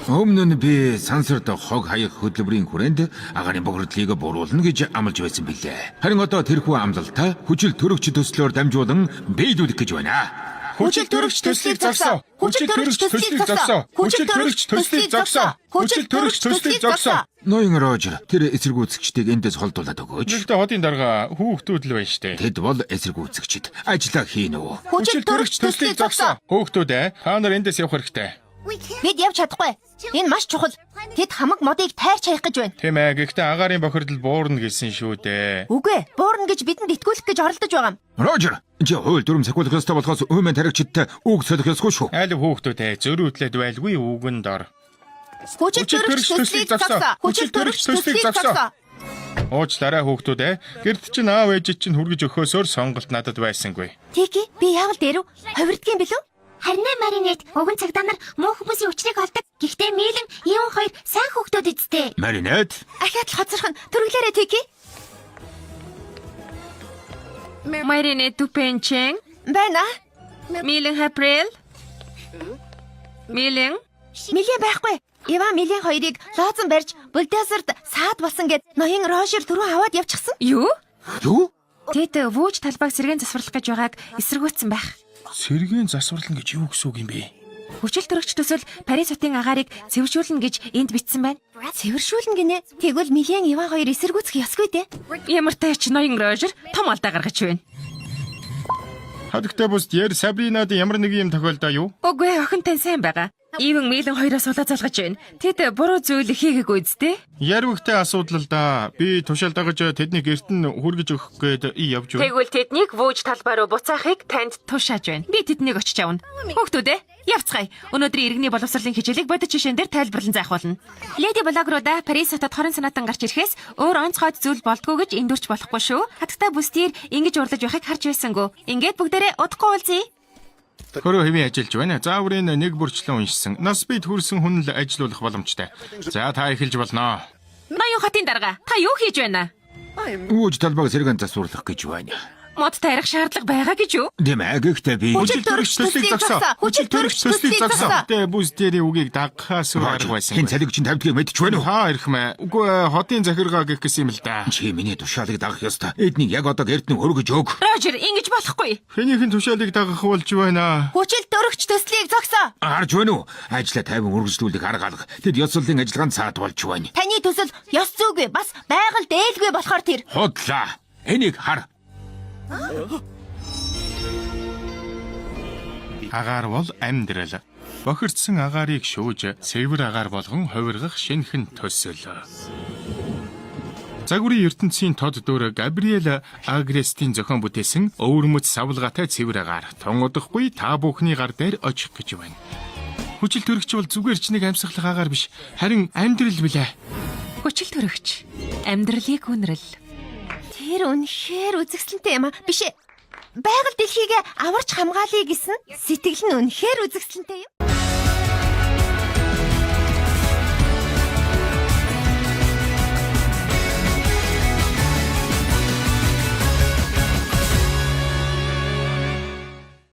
Өмнө нь би сансарт хог хаях хөдөлмөрийн хүрээнд агаарын бохирдлыг бууруулна гэж амлаж байсан билээ. Харин одоо тэрхүү амлалтаа хүчил төрөгч төслөөр дамжуулан биелүүлэх гэж байна. Хүчил төрөгч төслийг зогсоо. Хүчил төрөгч төслийг зогсоо. Хүчил төрөгч төслийг зогсоо. Хүчил төрөгч төслийг зогсоо. Ноён Рожер, тэр эсэргүүцэгчдийг эндээс холдуулаад өгөөч. Нэгдээ хотын дарга хүүхдүүд л байна штэ. Тэд бол эсэргүүцэгчд. Ажиллаа хийнэ үү? Хүчил төрөгч төслийг зогсоо. Хүүхдүүд та нар эндээс явах хэрэгтэй. Бид явж чадахгүй. Энэ маш чухал. Тэд хамаг модыг тайрч хаях гэж байна. Тийм ээ, гэхдээ агаарын бохирдол буурна гэсэн шүү дээ. Үгүй, буурна гэж бидэнд итгүүлэх гэж оролдож байгаа юм. Рожер, чи хууль дүрм сахиулах ёстой болохоос өмнө таригчдтай үг солих ёсгүй шүү. Айл хүүхдүүд зөрүүтлээд байлгүй үгэнд ор. Хүчил төрөгч төслийг зогсоо. Хүчил төрөгч төслийг зогсоо. Уучлаарай хүүхдүүд. Гэрд чинь аав ээж чинь хүргэж өгөхөөсөөр сонголт надад байсангүй. Тики, би яавал дээрв? Хувирдгийн билүү? Харин Маринет, уг цагтаа нар муу хүмүүсийн өчрийг олдог. Гэхдээ Милэн, Ион хоёр сайн хүүхдүүд эзтэй. Маринет. Ахиад л хоцорхон төрөглөөрэй Тики. Маринет Тупенчен. Байна. Милэн Хапрел. Милэн. Милэн байхгүй. Ива Милэн хоёрыг лоозон барьж бульдозерд саад болсон гэд ноён Рожер түрүү аваад явчихсан. Юу? Юу? Тэд вүүж талбайг сэргээн засварлах гэж байгааг эсэргүүцсэн байх. Сэргийн засварлан гэж юу гэсэн үг юм бэ? Хүчил төрөгч төсөл Парис хотын агаарыг цэвэршүүлнэ гэж энд бичсэн байна. Цэвэршүүлнэ гинэ. Тэгвэл Милэн Ива хоёр эсэргүүцэх ёсгүй дээ. Ямар тач ноён Рожер том алдаа гаргаж байна. Хадагтай бус яар Сабринад ямар нэг юм тохиолдоо юу? Үгүй охин тань сайн байгаа. Ивэн Милэн хоёроос улаа залгаж байна. Тэд буруу зүйл хийгээгүй үсттэй. Ярвигтэй асуудал л да. Би тушаал дагаж тэднийг эрт нь хүргэж өгөх гээд явж байна. Тэгвэл тэднийг вүүж талбай руу буцаахыг танд тушааж байна. Би тэднийг очиж авна. Хүүхдүүд явцгаая. Өнөөдрийн иргэний боловсролын хичээлийг бодит жишээн дээр тайлбарлан заах болно. Леди Блогруда Парис хотод хорон санаатан гарч ирэхээс өөр онцгой зүйл болдгоо гэж эндүрч болохгүй шүү. Хатагтай бүсдээр ингэж урлаж байхыг харж байсангүй. Ингээд бүгдээрээ удахгүй уулзъя. Хөрөө хэвийн ажиллаж байна. Зааврын нэг бүрчлэн уншсан. Нас бид хүрсэн хүн л ажилуулах боломжтой. За та эхэлж болно. Ноён хотын дарга. Та юу хийж байна? Ууж талбайг сэргэн засварлах гэж байна. Мод тарих шаардлага байгаа гэж юу? Дэмэ гэхдээ би Хүчил төрөгч төслийг зогсоо. Хүчил төрөгч төслийг зогсоо. Тэ бүс дээрийн үгийг дагахаас арга байсан. хин цалиг чинь тавьдгийг мэдчих байна уу? Хаа ирэх мэ? Үгүй хотын захиргаа гэх гэсэн юм л да. Чи миний тушаалыг дагах ёстой. Эднийг яг одоо гэрд нь хөргөж өг. Рожер, ингэж болохгүй. Хэнийхэн тушаалыг дагах болж байна. Хүчил төрөгч төслийг зогсоо. Харж байна уу? Ажлаа тайван үргэлжлүүлэх арга алга. Тэд ёс сурлын ажиллагаанд цаад болж байна. Таны төсөл ёс зүйгүй бас байгаль дээлгүй болохоор тэр. Худлаа. Энийг хар. Агаар бол амьдрал. Бохирдсан агаарыг шүүж, цэвэр агаар болгон хувиргах шинэхэн төсөл. Загварын ертөнцийн тод дүр Габриэл Агрестийн зохион бүтээсэн өвөрмөц савлгаатай цэвэр агаар тун удахгүй та бүхний гар дээр очих гэж байна. Хүчил төрөгч бол зүгээр ч нэг амьсгалах агаар биш, харин амьдрал билээ. Хүчил төрөгч. Амьдралыг үнэрл. Тэр үнэхээр үзэсгэлэнтэй юм а. Биш ээ. Байгаль дэлхийг аварч хамгаалъя гэсэн сэтгэл нь үнэхээр үзэсгэлэнтэй юм.